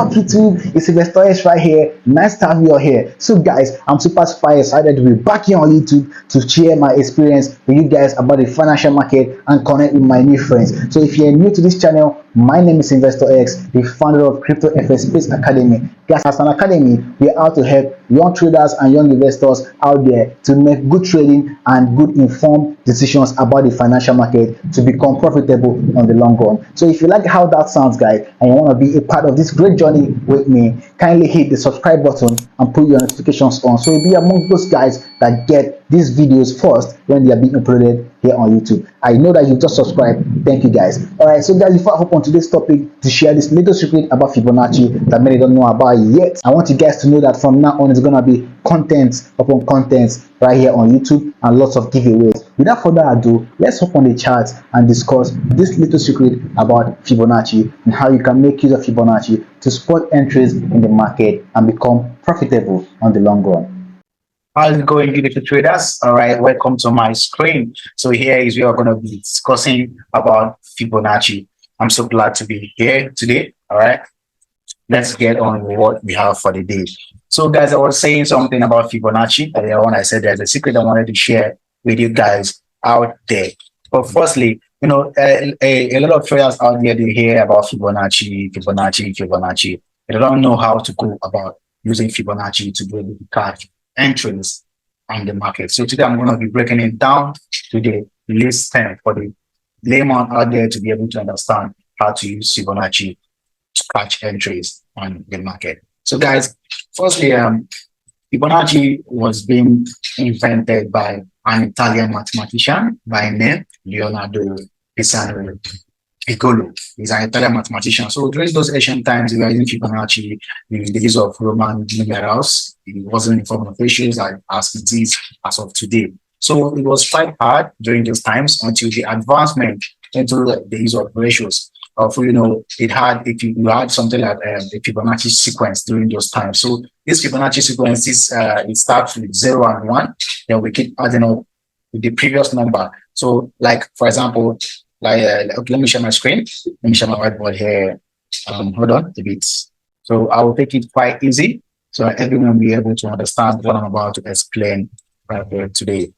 up YouTube? It's Investor X right here. Nice to have you all here. So guys, I'm super excited to be back here on YouTube to share my experience with you guys about the financial market and connect with my new friends. So if you're new to this channel, my name is Investor X, the founder of Crypto FS Space Academy. Guys, as an academy, we are out to help young traders and young investors out there to make good trading and good informed decisions about the financial market to become profitable on the long run. So if you like how that sounds, guys, and you want to be a part of this great journey with me, kindly hit the subscribe button and put your notifications on so you'll be among those guys that get these videos first when they are being uploaded here on YouTube. I know that you just subscribed. Thank you guys. Alright, so guys, before I hop on to this topic to share this little secret about Fibonacci that many don't know about yet, I want you guys to know that from now on it's gonna be content upon content right here on YouTube and lots of giveaways. Without further ado, let's hop on the chart and discuss this little secret about Fibonacci and how you can make use of Fibonacci to spot entries in the market and become profitable on the long run. How's it going, beautiful traders? All right, welcome to my screen. So here is where we're going to be discussing about Fibonacci. I'm so glad to be here today. All right, let's get on with what we have for the day. So guys, I was saying something about Fibonacci earlier on. I said there's a secret I wanted to share with you guys out there. But firstly, you know, a lot of traders out there, they hear about Fibonacci. They don't know how to go about using Fibonacci to be able to catch entries on the market. So today I'm going to be breaking it down to the list 10 for the layman out there to be able to understand how to use Fibonacci to catch entries on the market. So guys, firstly, Fibonacci was being invented by an Italian mathematician by name Leonardo Pisano. He's an Italian mathematician. So during those ancient times, we were using Fibonacci in the use of Roman numerals. It wasn't in form of ratios as it is as of today. So it was quite hard during those times until the advancement into the use of ratios. You know, if you had something like the Fibonacci sequence during those times. So this Fibonacci sequence it starts with 0 and 1. Then we keep adding up with the previous number. So, like for example. Okay, let me share my screen. Let me share my whiteboard here. Hold on a bit. So I will take it quite easy so that everyone will be able to understand what I'm about to explain right here today.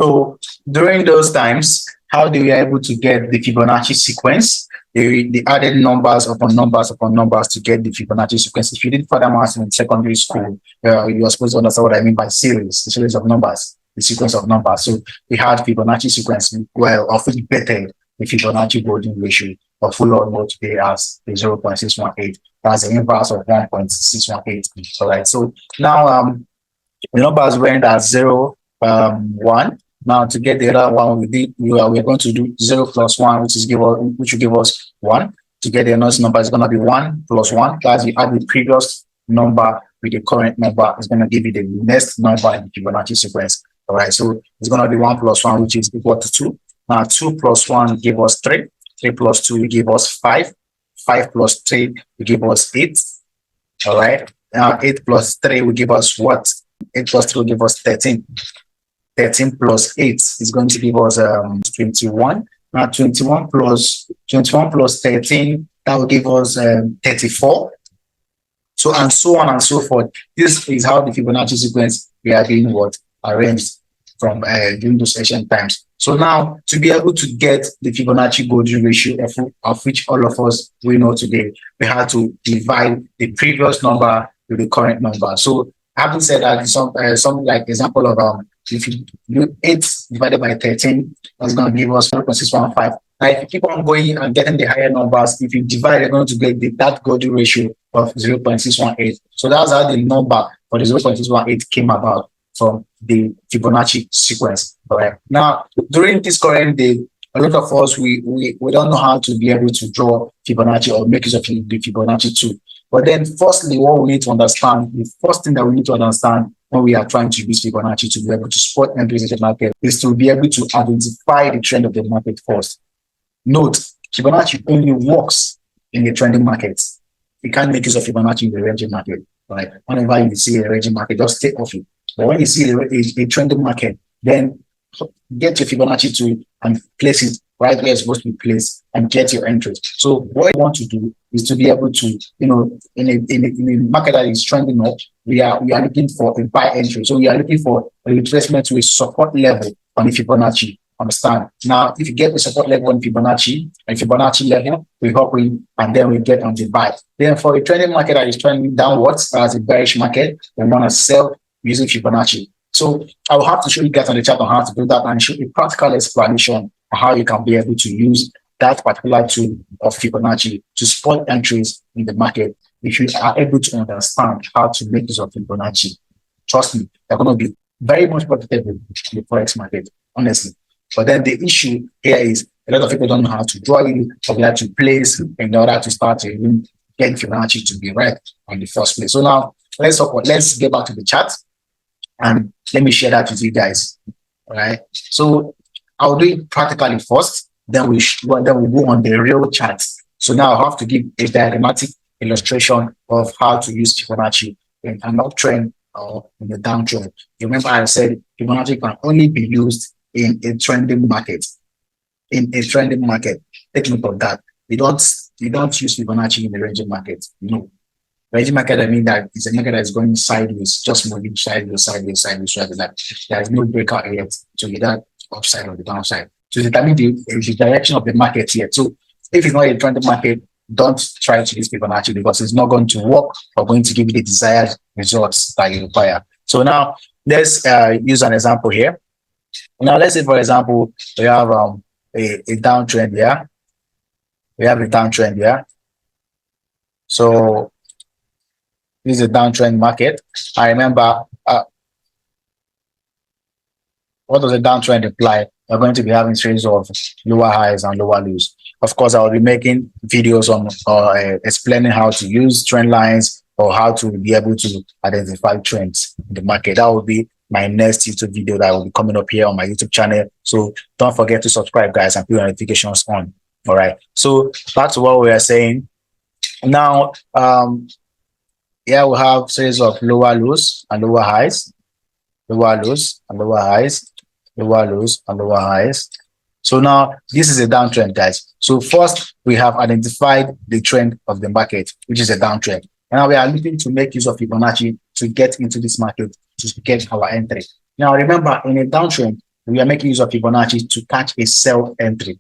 So during those times, how they were able to get the Fibonacci sequence? They added numbers upon numbers upon numbers to get the Fibonacci sequence. If you did further math in secondary school, you are supposed to understand what I mean by series, the series of numbers. The sequence of numbers. So we had Fibonacci sequence, well, often better the Fibonacci golden ratio, or full on what today as the 0.618. That's the inverse of 1.618. All right. So now the numbers went at 0, 1. Now to get the other one, we're going to do 0 plus 1, which will give us 1. To get the next number is going to be 1 plus 1. As you add the previous number with the current number, it's going to give you the next number in the Fibonacci sequence. All right, so it's going to be 1 plus 1, which is equal to 2. Now, 2 plus 1 give us 3. 3 plus 2 will give us 5. 5 plus 3 will give us 8. All right, now 8 plus 3 will give us what? 8 plus 3 will give us 13. 13 plus 8 is going to give us 21. Now, 21 plus 13, that will give us 34. So, and so on and so forth. This is how the Fibonacci sequence we are being arranged from during those ancient times. So now, to be able to get the Fibonacci golden ratio of which all of us we know today, we had to divide the previous number with the current number. So having said that, some like example of if you do 8 divided by 13, that's going to give us 1.615. Now, if you keep on going and getting the higher numbers, if you divide, you're going to get that golden ratio of 0.618. So that's how the number for the 0.618 came about from the Fibonacci sequence. All right. Now, during this current day, a lot of us we don't know how to be able to draw Fibonacci or make use of the Fibonacci tool. But then, firstly, what we need to understand, the first thing that we need to understand when we are trying to use Fibonacci to be able to spot entries in the market is to be able to identify the trend of the market first. Note, Fibonacci only works in the trending markets. You can't make use of Fibonacci in the ranging market. Right? Whenever you see a ranging market, just take off it. But when you see a trending market, then get your Fibonacci tool and place it right where it's supposed to be placed, and get your entry. So what you want to do is to be able to, in a market that is trending up, we are looking for a buy entry. So we are looking for a retracement to a support level on the Fibonacci. Understand? Now, if you get the support level on Fibonacci, and Fibonacci level, we hop in and then we get on the buy. Then for a trending market that is trending downwards as a bearish market, we want to sell using Fibonacci. So I will have to show you guys on the chart on how to do that and show a practical explanation on how you can be able to use that particular tool of Fibonacci to spot entries in the market if you are able to understand how to make use of Fibonacci. Trust me, they're going to be very much profitable in the forex market, honestly. But then the issue here is a lot of people don't know how to draw it or where to place in order to start to even get Fibonacci to be right on the first place. So now let's get back to the chart and let me share that with you guys. All right. So I'll do it practically first, then we'll go on the real chart. So now I have to give a diagrammatic illustration of how to use Fibonacci in an uptrend or in a downtrend. You remember I said Fibonacci can only be used in a trending market. In a trending market, take note of that. You don't use Fibonacci in the ranging market. No. Ranging market, I mean that it's a market that is going sideways, just moving sideways. Like there is no breakout yet to either upside or the downside. To determine the direction of the market here. So if it's not a trending market, don't try to use Fibonacci because it's not going to work or going to give you the desired results that you require. So now let's use an example here. Now, let's say, for example, we have a downtrend here. We have a downtrend here. So this is a downtrend market. I remember, what does a downtrend imply? We're going to be having series of lower highs and lower lows. Of course, I'll be making videos on explaining how to use trend lines or how to be able to identify trends in the market. That will be my next YouTube video that will be coming up here on my YouTube channel. So don't forget to subscribe, guys, and put your notifications on. All right. So that's what we are saying. Now, here we have series of lower lows and lower highs, lower lows and lower highs, lower lows and lower highs. So now this is a downtrend, guys. So first we have identified the trend of the market, which is a downtrend. Now we are looking to make use of Fibonacci to get into this market to get our entry. Now remember, in a downtrend, we are making use of Fibonacci to catch a sell entry.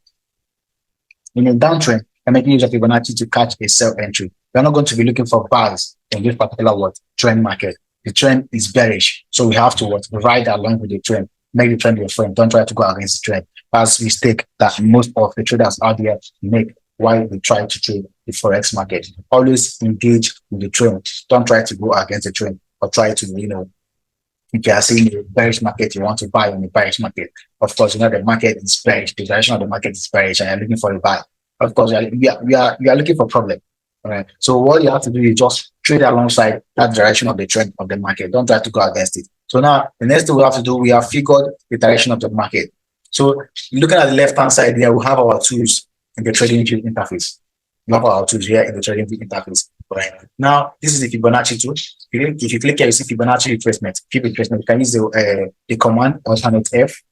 In a downtrend, we're making use of Fibonacci to catch a sell entry. We're not going to be looking for bars in this particular trend market. The trend is bearish, so we have to ride along with the trend. Make the trend your friend. Don't try to go against the trend. That's a mistake that most of the traders out there make while they try to trade the forex market. Always engage with the trend. Don't try to go against the trend or try to, if you are seeing a bearish market, you want to buy in the bearish market. Of course, the market is bearish. The direction of the market is bearish, and you're looking for a buy. Of course, we are looking for problem. All right. So what you have to do is just trade alongside that direction of the trend of the market. Don't try to go against it. So now the next thing we have to do, we have figured the direction of the market. So looking at the left-hand side here, we have our tools in the trading view interface. We have our tools here in the trading view interface. Right. Now, this is the Fibonacci tool. If you click here, you see Fibonacci retracement. Fib retracement. You can use the command Alternate F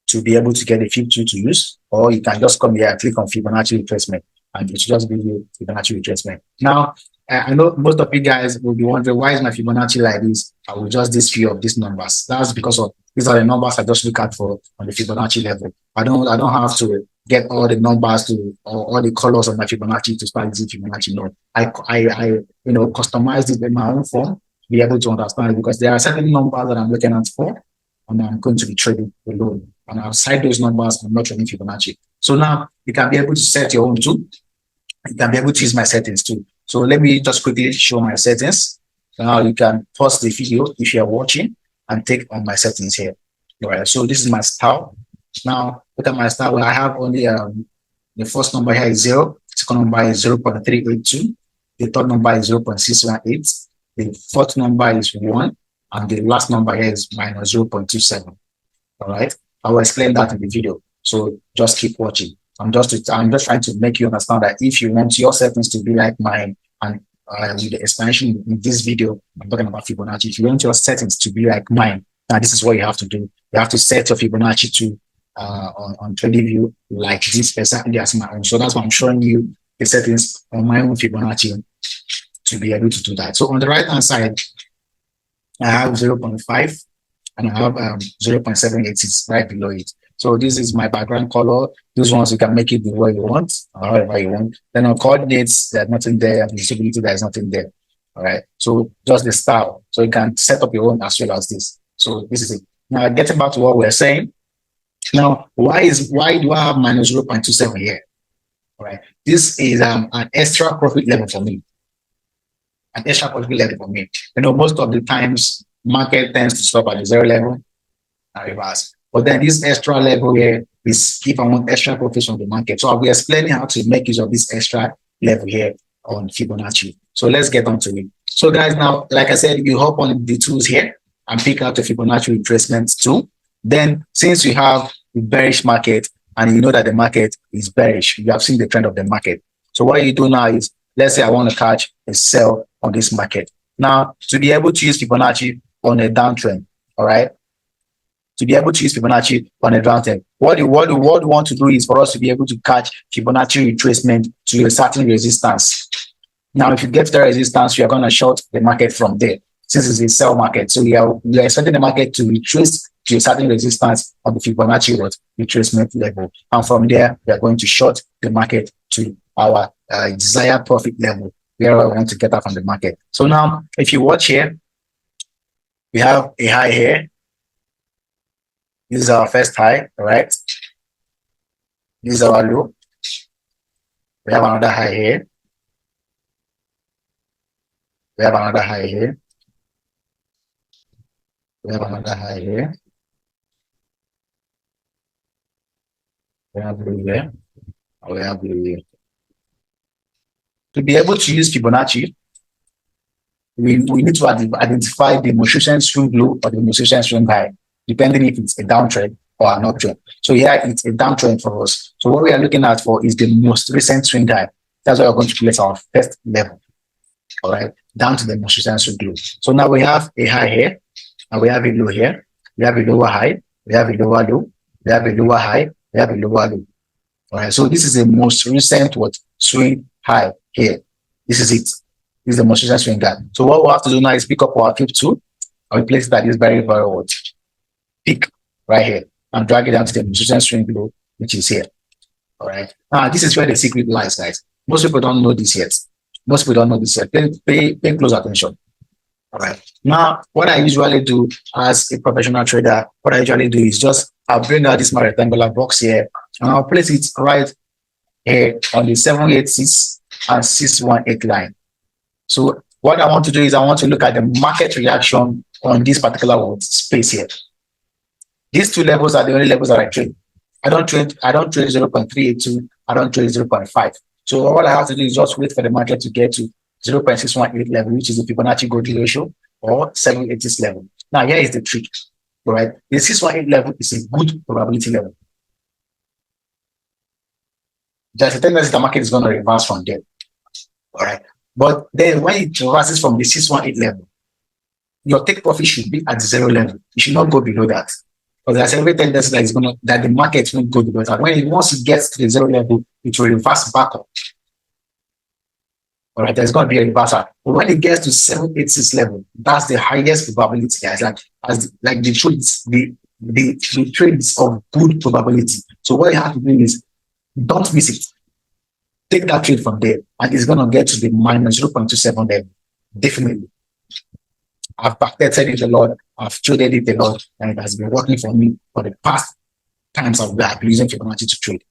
to be able to get the Fib tool to use, or you can just come here and click on Fibonacci retracement, and it should just give you Fibonacci retracement. Now, I know most of you guys will be wondering, why is my Fibonacci like this? I will just this few of these numbers. That's because of these are the numbers I just look at for on the Fibonacci level. I don't have to get all the numbers or all the colors of my Fibonacci to start using Fibonacci. No, I customize it in my own form to be able to understand it, because there are certain numbers that I'm looking at for, and I'm going to be trading alone. And outside those numbers, I'm not trading Fibonacci. So now you can be able to set your own tool. You can be able to use my settings too. So let me just quickly show my settings. Now you can pause the video if you are watching and take on my settings here. All right. So this is my style. Now look at my style. Where I have only the first number here is 0. Second number is 0.382. The third number is 0.618. The fourth number is 1, and the last number here is minus 0.27. All right. I will explain that in the video. So just keep watching. I'm just trying to make you understand that if you want your settings to be like mine, and with the explanation in this video, I'm talking about Fibonacci. If you want your settings to be like mine, now this is what you have to do. You have to set your Fibonacci to on TradingView like this exactly as my own. So that's why I'm showing you the settings on my own Fibonacci to be able to do that. So on the right hand side, I have 0.5 and I have 0.786 right below it. So this is my background color. These ones you can make it the way you want, however you want. Then on coordinates, there's nothing there, and visibility, there's nothing there. All right. So just the style. So you can set up your own as well as this. So this is it. Now getting back to what we're saying. Now, why do I have minus 0.27 here? All right. This is an extra profit level for me. An extra profit level for me. You know, most of the times market tends to stop at the zero level and reverse. But then this extra level here is if I want extra profits from the market. So I'll be explaining how to make use of this extra level here on Fibonacci. So let's get on to it. So guys, now, like I said, you hop on the tools here and pick out the Fibonacci retracement tool. Then since you have the bearish market and you know that the market is bearish, you have seen the trend of the market. So what you do now is, let's say I want to catch a sell on this market. Now, to be able to use Fibonacci on a downtrend, all right? To be able to use Fibonacci on a downtrend, what we want to do is for us to be able to catch Fibonacci retracement to a certain resistance. Now, if you get the resistance, you are going to short the market from there, since it's a sell market. So we are expecting the market to retrace to a certain resistance of the Fibonacci retracement level. And from there, we are going to short the market to our desired profit level, where we want to get out from the market. So now, if you watch here, we have a high here. This is our first high, right? This is our low. We have another high here. We have another high here. We have another high here. We have blue here. We have blue here. To be able to use Fibonacci, we need to identify the most recent swing low or the most recent swing high, depending if it's a downtrend or an uptrend. So here it's a downtrend for us. So what we are looking at for is the most recent swing high. That's why we're going to place our first level. All right, down to the most recent swing low. So now we have a high here, and we have a low here. We have a lower high. We have a lower low. We have a lower high. We have a lower low. All right, so this is the most recent swing high here. This is it. This is the most recent swing high. So what we have to do now is pick up our flip tool and place it at this very peak right here and drag it down to the most recent swing low, which is here. All right. Now this is where the secret lies, guys. Most people don't know this yet. Most people don't know this yet. Pay close attention. All right. Now, what I usually do as a professional trader, what I usually do is just I'll bring out this rectangular box here and I'll place it right here on the 786 and 618 line. So what I want to do is I want to look at the market reaction on this particular space here. These two levels are the only levels that I trade. I don't trade 0.382. I don't trade 0.5. So all I have to do is just wait for the market to get to 0.618 level, which is the Fibonacci golden ratio, or 780 level. Now here is the trick. All right. The 618 level is a good probability level. There's a tendency the market is going to reverse from there. All right. But then when it reverses from the 618 level, your take profit should be at 0 level. You should not go below that. Because there's every tendency that the market won't go below that. Once it gets to the 0 level, it will reverse back up. All right, there's going to be a reversal. But when it gets to 786 level, that's the highest probability, guys. Like the trades of good probability. So what you have to do is don't miss it. Take that trade from there, and it's going to get to the minus 0.27 level. Definitely. I've backdated it a lot. I've traded it a lot, and it has been working for me for the past times I've been using Fibonacci to trade.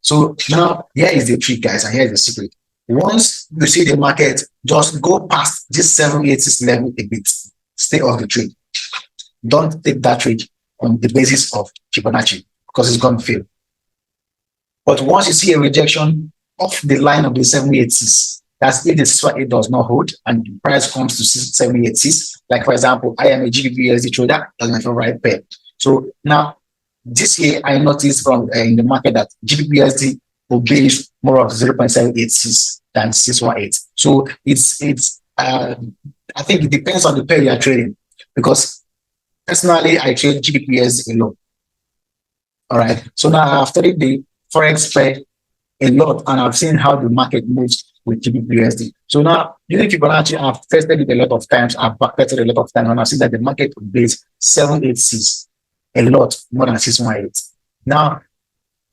So now here is the trick, guys, and here is the secret. Once you see the market, just go past this 786 level a bit. Stay off the trade. Don't take that trade on the basis of Fibonacci because it's going to fail. But once you see a rejection of the line of the 786, that's if the 618 does not hold and the price comes to 786. Like for example, I am a GBP/USD trader, that's my favorite pair. So now this year I noticed from in the market that GBP/USD obeys more of 0.786 than 618. So I think it depends on the pair you are trading, because personally I trade GBP/USD alone. All right. So now I've studied the forex pair a lot, and I've seen how the market moves with GBP. So now using Fibonacci, I've tested it a lot of times. I've backtested a lot of times, and I've seen that the market obeys 786 a lot more than 618. Now,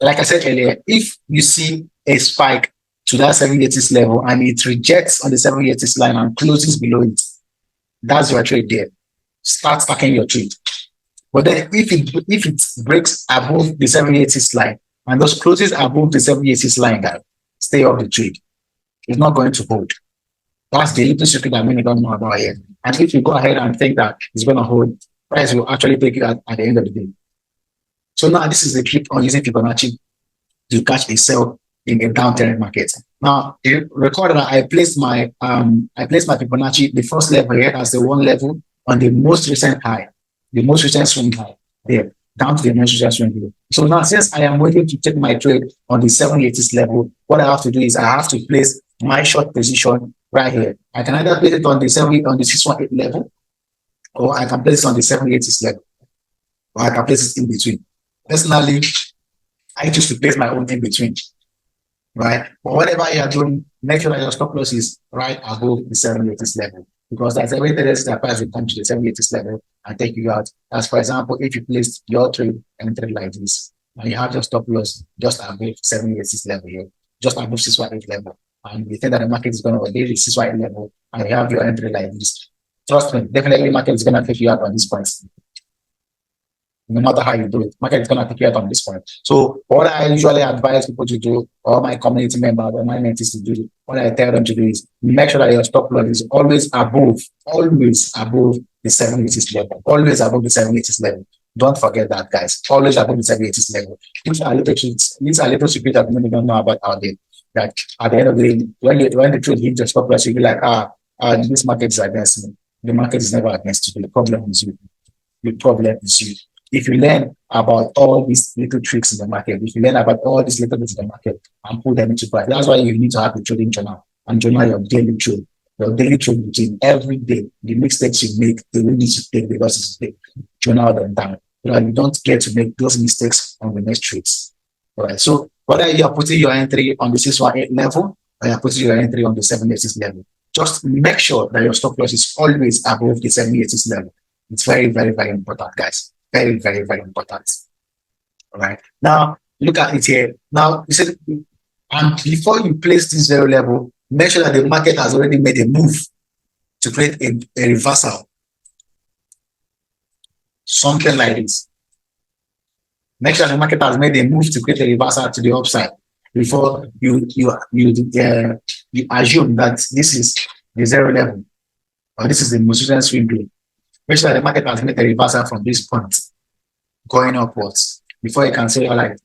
like I said earlier, if you see a spike to that 780 level and it rejects on the 780 line and closes below it, that's your trade there. Start stacking your trade. But then if it breaks above the 780 line and those closes above the 780 line, guys, stay off the trade. It's not going to hold. That's the little secret that many don't know about here. And if you go ahead and think that it's going to hold, price will actually take you at the end of the day. So now this is the trick on using Fibonacci to catch a sell in a downturn market. Now, you recall that I placed my Fibonacci, the first level here as the one level on the most recent high, the most recent swing high there, down to the most recent swing below. So now, since I am waiting to take my trade on the 780 level, what I have to do is I have to place my short position right here. I can either place it on the 618 level, or I can place it on the 780 level, or I can place it in between. Personally, I choose to place my own in between, right? But whatever you are doing, make sure that your stop loss is right above the 780 level, because that's everything else that price will come to the 780 level and take you out. As for example, if you placed your trade entry like this, and you have your stop loss just above 780 level here, just above 618 level, and you think that the market is going to obey the 618 level, and you have your entry like this, trust me, definitely the market is going to take you out on this point. No matter how you do it, market is going to take you out on this point. So what I usually advise people to do, or my community members or my mentees to do, what I tell them to do is make sure that your stop loss is always above the 780 level, always above the 780 level. Don't forget that, guys. Always above the 780 level. These are little secrets that many don't know about out there. That at the end of the day, when the truth hits your stop loss, you'll be like, this market is against me. The market is never against you. The problem is you. The problem is you. If you learn about all these little tricks in the market, if you learn about all these little bits in the market and put them into practice, that's why you need to have a trading journal and journal your daily trade routine every day. The mistakes you make, the wins you take, because it's big, journal them down. You don't get to make those mistakes on the next trades. All right. So whether you are putting your entry on the 618 level or you are putting your entry on the 780 level, just make sure that your stop loss is always above the 780 level. It's very, very, very important, guys. Very, very, very important. All right. Now, look at it here. Now, you said, and before you place this zero level, make sure that the market has already made a move to create a reversal. Something like this. Make sure the market has made a move to create a reversal to the upside before you assume that this is the zero level or this is the most recent swing play. Make sure that the market has made a reversal from this point going upwards before you can say, all right,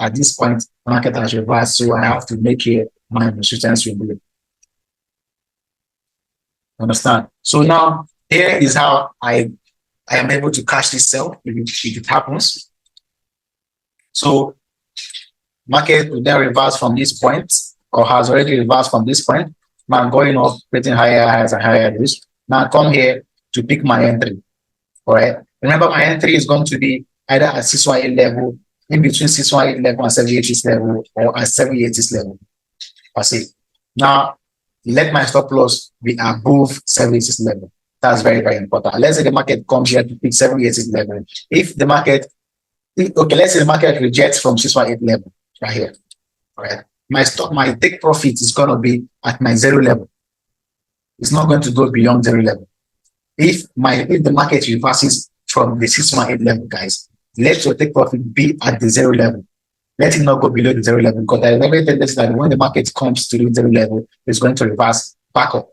at this point, the market has reversed, so I have to make here my resistance swing. Understand? So now here is how I am able to catch this sell if it happens. So market will then reverse from this point, or has already reversed from this point. Now I'm going up, creating higher highs and higher lows. Now I come here to pick my entry. All right. Remember, my entry is going to be either at 618 level, in between 618 level and 780 level, or at 780 level. That's it. Now, let my stop loss be above 780 level. That's very, very important. Let's say the market comes here to pick 780 level. If the market, okay, let's say the market rejects from 618 level right here. All right. My take profit is going to be at my zero level. It's not going to go beyond zero level. If the market reverses from the 618 level, guys, let your take profit be at the zero level. Let it not go below the zero level, because there is every tendency that when the market comes to the zero level, it's going to reverse back up.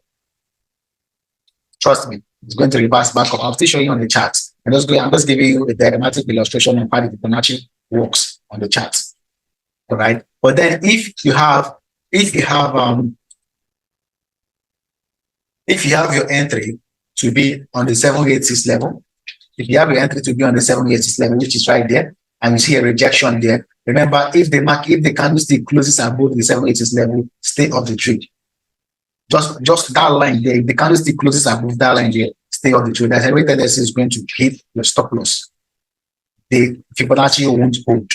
Trust me, it's going to reverse back up. I'll still show you on the chart. I'm just giving you a diagrammatic illustration of how the Fibonacci works on the chart. All right. But then if you have your entry to be on the 786 level, if you have your entry to be on the 786 level, which is right there, and you see a rejection there, remember, if the candlestick closes above the 786 level, stay off the trade. Just that line there, if the candlestick closes above that line there, stay off the trade. That's every tendency is going to hit your stop loss. the Fibonacci won't hold.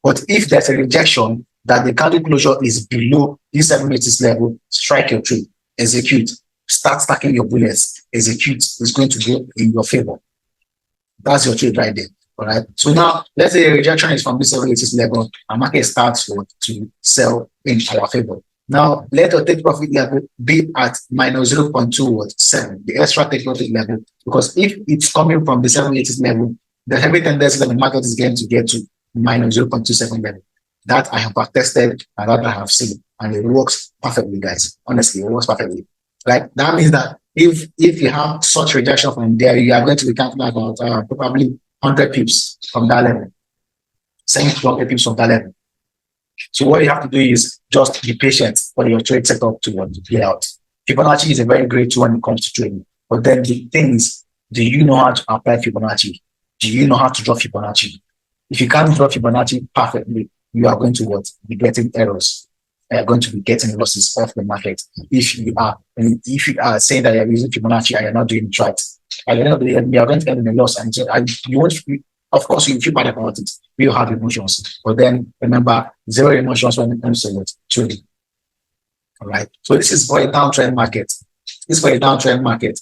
But if there's a rejection that the candle closure is below this 780 level, strike your trade, execute, start stacking your bullets, execute. It's going to go in your favor. That's your trade right there. All right. So now let's say a rejection is from this 780 level, and market starts to sell in our favor. Now let your take profit level be at minus 0.27, the extra take profit level, because if it's coming from the 780 level, the heavy tendency that the market is going to get to minus 0.27 level. That I have tested and that I have seen, and it works perfectly, guys. Honestly, it works perfectly. Right? That means that if you have such rejection from there, you are going to be counting about probably 100 pips from that level, 70 to 100 pips from that level. So what you have to do is just be patient for your trade setup to play out. Fibonacci is a very great tool when it comes to trading. But then the thing is, do you know how to apply Fibonacci? Do you know how to draw Fibonacci? If you can't draw Fibonacci perfectly, you are going to be getting errors. You are going to be getting losses off the market. If you are saying that you're using Fibonacci and you're not doing it right, at the end of the day, you are going to get in a loss, and you won't. Of course, you feel bad about it. You have emotions, but then remember, zero emotions when it comes to trading. All right. So this is for a downtrend market. This is for a downtrend market.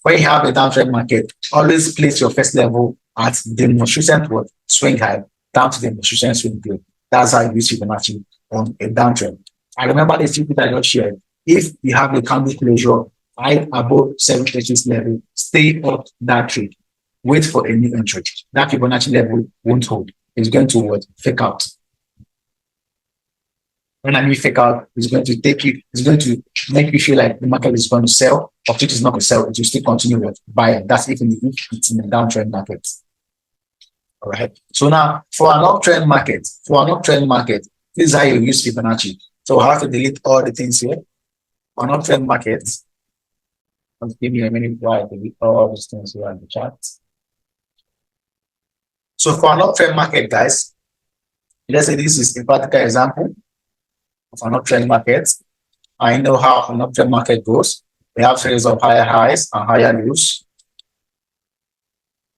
When you have a downtrend market, always place your first level at the most recent swing high down to the most recent swing low. That's how you use Fibonacci on a downtrend. I remember the tip that I just shared. If you have a candle closure high above 730 level, stay up that trade. Wait for a new entry. That Fibonacci level won't hold. It's going to fake out. When I mean fake out, it's going to make you feel like the market is going to sell, but it is not going to sell. It will still continue with buying. That's even if it's in a downtrend market. All right. So now for an uptrend market, this is how you use Fibonacci. So I have to delete all the things here. On uptrend market, give me a minute while I delete all these things here in the chat. So for an uptrend market, guys, let's say this is a practical example of an uptrend market. I know how an uptrend market goes. We have series of higher highs and higher lows.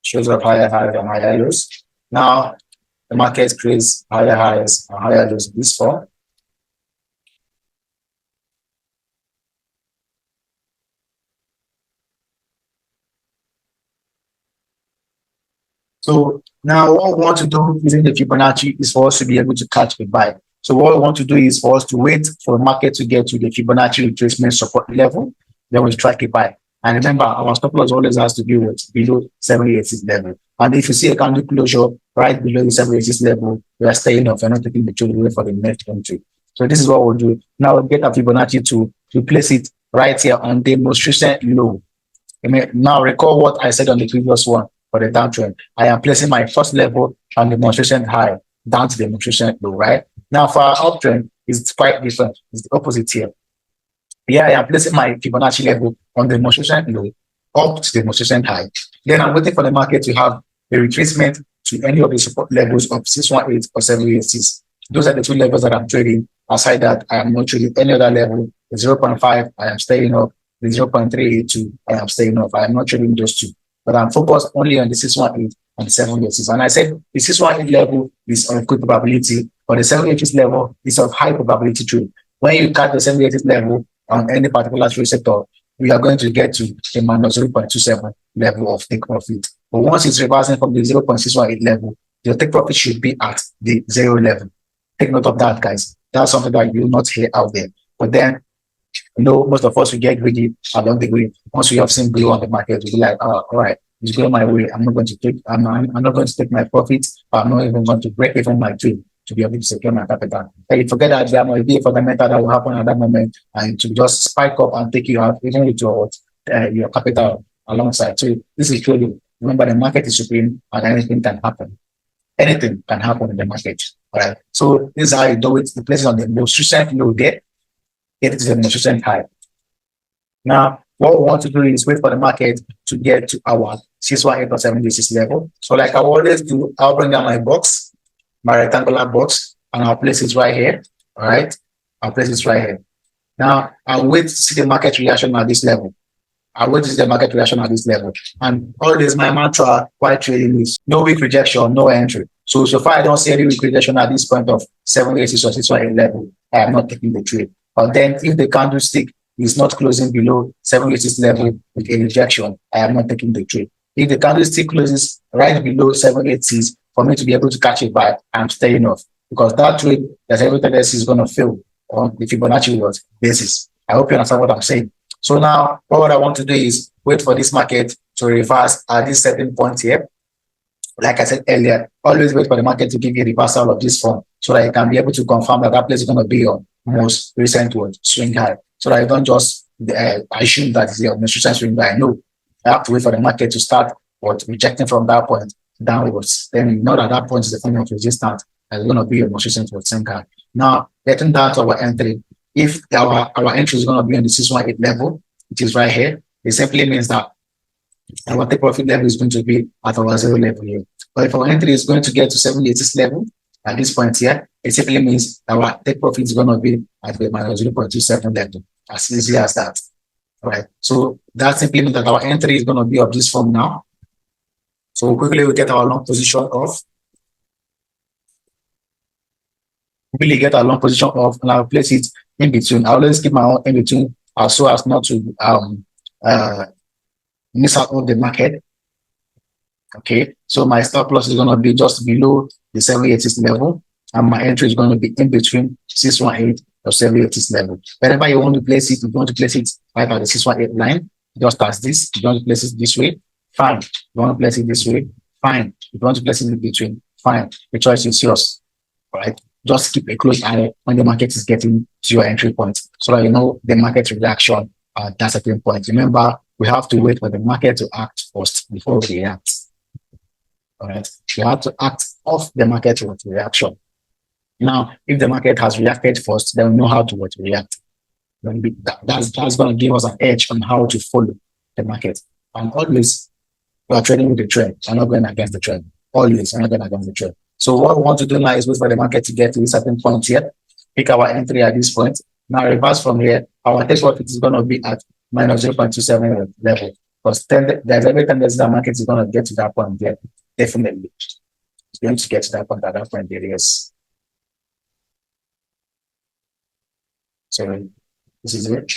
Shows of higher highs and higher lows. Now the market creates higher highs and higher lows this form. So now what we want to do using the Fibonacci is for us to be able to catch a buy. So what we want to do is for us to wait for the market to get to the Fibonacci retracement support level, then we strike a buy. And remember, our stop loss always has to be below 786 level. And if you see a candle closure right below the 786 level, we are staying off and not taking the trade away for the next entry. So this is what we'll do. Now we'll get a Fibonacci to place it right here on the most recent low. Now recall what I said on the previous one for the downtrend. I am placing my first level on the most recent high down to the most recent low, right? Now for our uptrend, it's quite different. It's the opposite here. Here I am placing my Fibonacci level on the most recent low up to the most recent high. Then I'm waiting for the market to have a retracement to any of the support levels of 618 or 786. Those are the two levels that I'm trading. Aside that, I am not trading any other level. The 0.5, I am staying up. The 0.382, I am staying up. I am not trading those two. But I'm focused only on the 618 and 786. And I said the 618 level is of good probability, but the 786 level is of high probability trade. When you cut the 786 level on any particular trade sector, we are going to get to a minus 0.27 level of take profit. But once it's reversing from the 0.618 level, your take profit should be at the 0 level. Take note of that, guys. That's something that you will not hear out there. But then, most of us will get greedy along the way. Once we have seen blue on the market, we'll be like, oh, all right, it's going my way. I'm not going to take my profits. I'm not even going to break even my trade to be able to secure my capital. Hey, forget that there might be a fundamental that will happen at that moment and to just spike up and take you out, even with your capital alongside. So this is trading. Remember, the market is supreme and anything can happen. Anything can happen in the market. All right. So this is how you do it. You place it on the most recent low there, get it to the most recent high. Now, what we want to do is wait for the market to get to our 618 or 786 level. So like I always do, I'll bring down my box, my rectangular box, and I'll place it right here. All right. I'll place it right here. Now, I'll wait to see the market reaction at this level. what is the market reaction at this level? And always my mantra while trading is no weak rejection, no entry. So far I don't see any weak rejection at this point of 786 or 618 level. I am not taking the trade. But then if the candlestick is not closing below 786 level with a rejection, I am not taking the trade. If the candlestick closes right below 786, for me to be able to catch it by, I'm staying off, because that trade, there's every tendency is going to fail on the Fibonacci basis. I hope you understand what I'm saying. So now what I want to do is wait for this market to reverse at this certain point here. Like I said earlier, always wait for the market to give you a reversal of this form so that you can be able to confirm that place is going to be your most recent swing high. So that you don't just assume that it's your most recent swing high. No, I have to wait for the market to start rejecting from that point downwards. Then you know that that point is the point of resistance and it's going to be your most recent swing high. Now, getting down to our entry, if our entry is going to be on the 618 level, which is right here, it simply means that our take profit level is going to be at our zero level here. But if our entry is going to get to 786 level at this point here, it simply means our take profit is going to be at the minus 0.27 level. As easy as that. All right. So that simply means that our entry is going to be of this form now. So quickly we get our long position off. Quickly get our long position off, and I'll place it in between. I always keep my own in between so as not to miss out on the market. Okay, so my stop loss is going to be just below the 786 level, and my entry is going to be in between 618 or 786 level. Wherever you want to place it, you want to place it right at the 618 line, just as this. You want to place it this way, fine. You want to place it this way, fine. If you want to place it in between, fine. The choice is yours. All right. Just keep a close eye when the market is getting to your entry point, so that you know the market reaction at that certain point. Remember, we have to wait for the market to act first before we react. All right. You have to act off the market with reaction. Now, if the market has reacted first, then we know how to react. That's going to give us an edge on how to follow the market. And always, we are trading with the trend. We're not going against the trend. Always, we're not going against the trend. So what we want to do now is wait for the market to get to a certain point here. Pick our entry at this point. Now reverse from here. Our take profit is going to be at minus 0.27 level. Because there's every tendency the market is going to get to that point there. Definitely. It's going to get to that point at that point there, yes. So this is it.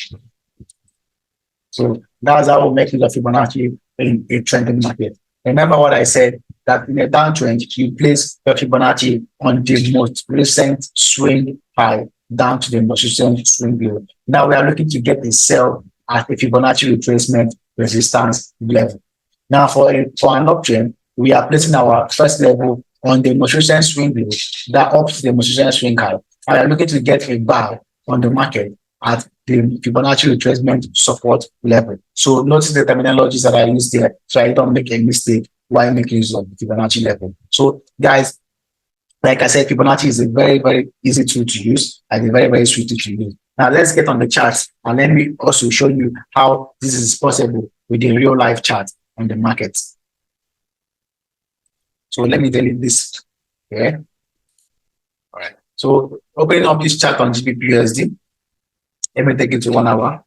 So that's how we make use of Fibonacci in a trending market. Remember what I said, that in a downtrend, you place your Fibonacci on the most recent swing high down to the most recent swing low. Now we are looking to get a sell at a Fibonacci retracement resistance level. Now for an uptrend, we are placing our first level on the most recent swing low that up to the most recent swing high. We are looking to get a buy on the market at the Fibonacci retracement support level. So notice the terminologies that I use there, so I don't make a mistake while making use of the Fibonacci level. So guys, like I said, Fibonacci is a very, very easy tool to use and a very, very sweet tool to use. Now let's get on the charts and let me also show you how this is possible with the real life chart on the market. So let me delete this here. All right. So opening up this chart on GBP/USD. Let me take it to 1 hour.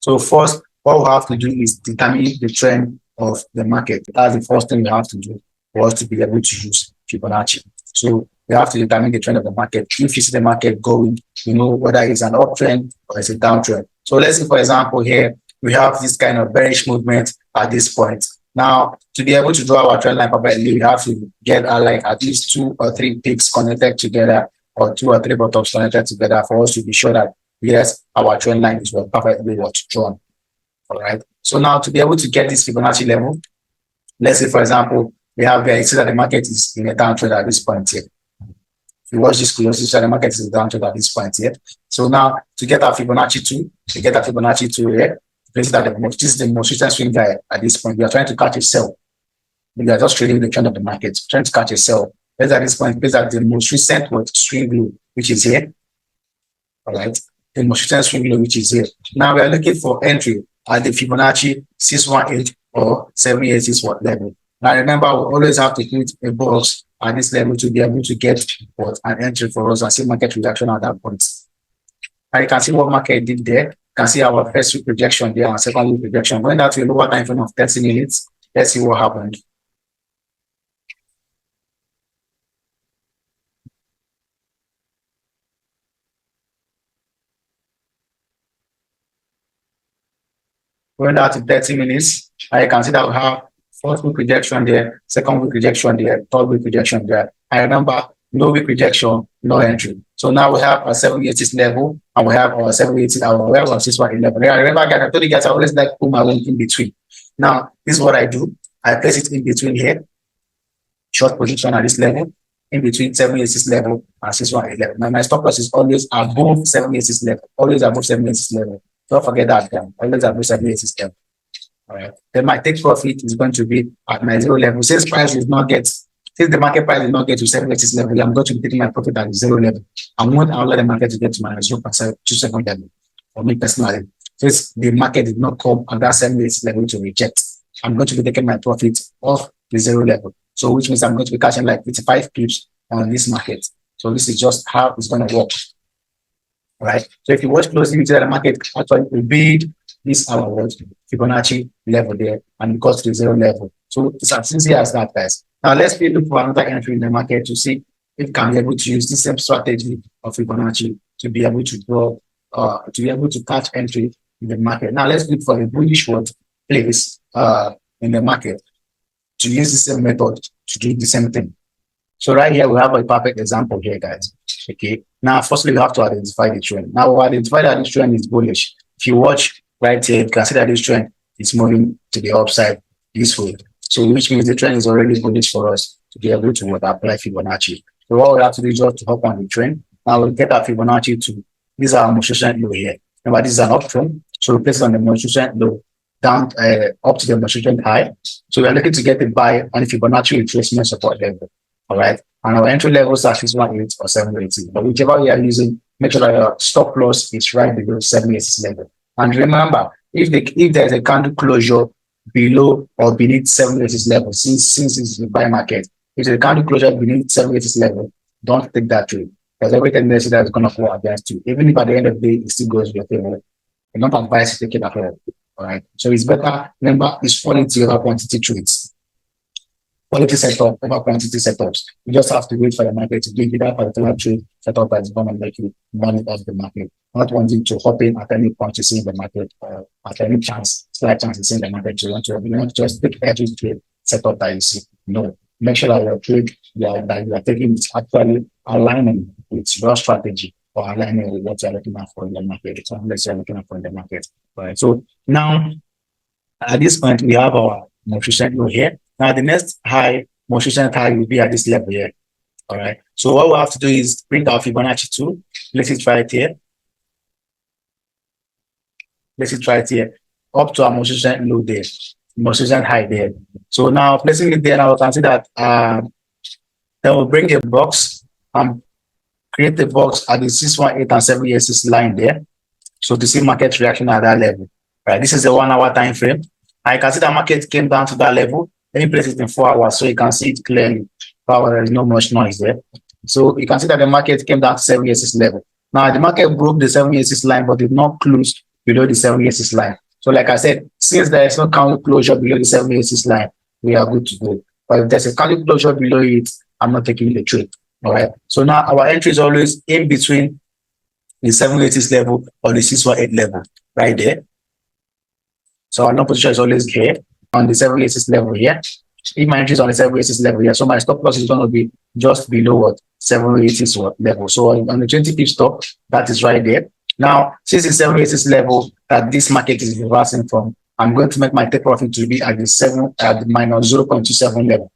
So first, what we have to do is determine the trend of the market. That's the first thing we have to do for us to be able to use Fibonacci. So we have to determine the trend of the market. If you see the market going, you know whether it's an uptrend or it's a downtrend. So let's say, for example, here we have this kind of bearish movement at this point. Now, to be able to draw our trend line perfectly, we have to get like at least 2 or 3 peaks connected together, or 2 or 3 bottoms connected together for us to be sure that yes, our trend line is perfectly drawn. All right. So now to be able to get this Fibonacci level, let's say, for example, we have here, you see that the market is in a downtrend at this point here. If you watch this closely, you see that the market is downtrend at this point here. So now to get our Fibonacci 2, here, this is the most recent swing high at this point. We are trying to catch a sell. We are just trading the trend of the market, trying to catch a sell. Let's at this point, place at the most recent swing low, which is here. All right. The most recent swing low, which is here. Now we are looking for entry at the Fibonacci 618 or 786 level. Now remember, we always have to put a box at this level to be able to get what an entry for us and see market reaction at that point. And you can see what market did there. You can see our first week projection there and second week projection. Going down to a lower time frame of 30 minutes, let's see what happened. Going down to 30 minutes, I can see that we have first week rejection there, second week rejection there, third week rejection there. I remember no week rejection, no entry. So now we have our 786 level and we have our 780, we have our 6111. I remember, guys, I told you guys I always like to put my own in between. Now, this is what I do. I place it in between here, short position at this level, in between 786 level and 6111. Now, my stop loss is always above 786 level, always above 786 level. Don't forget that, guys. Always above 786 level. All right. Then my take profit is going to be at my zero level. Since the market price did not get to 786 level, I'm going to be taking my profit at zero level. I won't allow the market to get to my 0.27 level for me personally. Since the market did not come at that 786 level to reject, I'm going to be taking my profit off the zero level. So which means I'm going to be catching like 55 pips on this market. So this is just how it's going to work. Right. So if you watch closely, you see that the market actually will beat this our Fibonacci level there and it goes to the zero level. So it's as easy as that, guys. Now let's look for another entry in the market to see if we can be able to use the same strategy of Fibonacci to be able to draw, to be able to catch entry in the market. Now let's look for a bullish place in the market to use the same method to do the same thing. So right here we have a perfect example here, guys. Okay. Now, firstly, we have to identify the trend. Now, we identify that this trend is bullish. If you watch right here, you can see that this trend is moving to the upside this way. So, which means the trend is already bullish for us to be able to apply Fibonacci. So, what we have to do is just to hop on the trend. Now, we'll get our Fibonacci to this is our most recent low here. Remember, this is an uptrend. So, we place it on the most recent low down up to the most recent high. So, we are looking to get a buy on the Fibonacci retracement support level. All right. And our entry levels are 618 or 780. But whichever you are using, make sure that your stop loss is right below 780 level. And remember, if there's a candle closure below or beneath 780 level, since it's the buy market, if there's a candle closure beneath 780 level, don't take that trade. Because every tendency that is going to fall against you, even if at the end of the day it still goes your favor, you don't advise to take it at all. All right. So it's better, remember, it's falling to your quantity trades. Quality setup over quantity setups. You just have to wait for the market to give you that particular trade setup that is going to make you money off the market. Not wanting to hop in at any point you see in the market or at any slight chance you see in the market. You want to just take every trade setup that you see. No. Make sure that your trade that you are taking is actually aligning with your strategy or aligning with what you're looking at for in the market. It's unless you're looking at for in the market. Right. So now at this point we have our most recent low here. Now, the next high, most recent high will be at this level here. All right. So what we have to do is bring our Fibonacci tool. Place it right here. Place it right here. Up to our most recent low there. Most recent high there. So now placing it there, now we can see that then we'll bring a box and create the box at the 618 and 786 line there. So to see market reaction at that level. Right. This is a 1 hour time frame. I can see the market came down to that level. Let me place it in 4 hours so you can see it clearly. There is no much noise there. So you can see that the market came down to 786 level. Now the market broke the 786 line, but did not close below the 786 line. So like I said, since there is no candle closure below the 786 line, we are good to go. But if there's a candle closure below it, I'm not taking the trade. All right. So now our entry is always in between the 786 level or the 618 level, right there. So our long position is always here on the 786 level here. If my entry is on the 786 level here, so my stop loss is going to be just below what 786 level. So on the 20 pip stop, that is right there. Now, since it's 786 level that this market is reversing from, I'm going to make my take profit to be at the minus 0.27 level.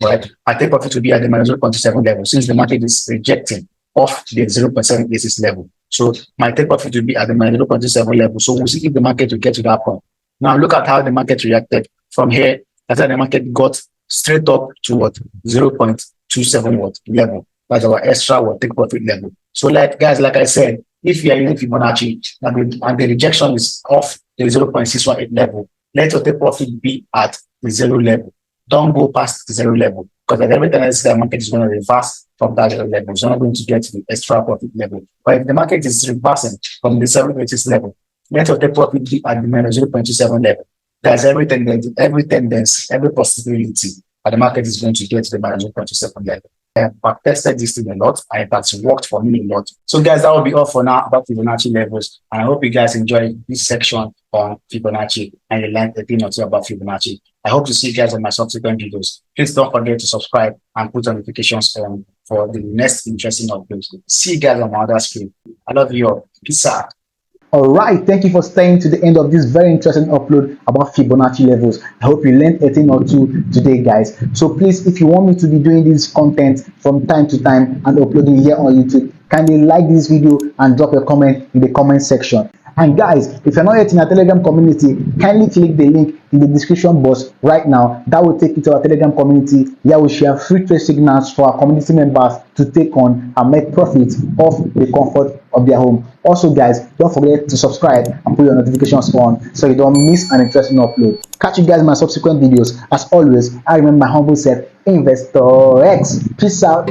Right? My take profit to be at the minus 0.27 level since the market is rejecting off the 0.786 level. So my take profit will be at the minus 0.27 level. So we'll see if the market will get to that point. Now look at how the market reacted from here. That's how the market got straight up to what 0.27 level. That's our extra take profit level. So like guys, like I said, if you are using Fibonacci and the rejection is off the 0.618 level, let your take profit be at the zero level. Don't go past the zero level. because at every time the market is going to reverse from that level, it's not going to get to the extra profit level. But if the market is reversing from the 780 level, let your take profit be at the minus 0.27 level. There's every tendency, every possibility that the market is going to get to the minus 0.27 level. I've tested this thing a lot, and that's worked for me a lot. So, guys, that will be all for now about Fibonacci levels. And I hope you guys enjoyed this section on Fibonacci and you learned a thing or two about Fibonacci. I hope to see you guys on my subsequent videos. Please don't forget to subscribe and put notifications on for the next interesting uploads. See you guys on my other screen. I love you all. Peace out. All right, thank you for staying to the end of this very interesting upload about Fibonacci levels. I hope you learned a thing or two today, guys. So please, if you want me to be doing this content from time to time and uploading here on YouTube, kindly like this video and drop a comment in the comment section. And guys, if you're not yet in our Telegram community, kindly click the link in the description box right now. That will take you to our Telegram community. Here we share free trade signals for our community members to take on and make profits off the comfort of their home. Also, guys, don't forget to subscribe and put your notifications on so you don't miss an interesting upload. Catch you guys in my subsequent videos. As always, I remember my humble self, Investor X. Peace out.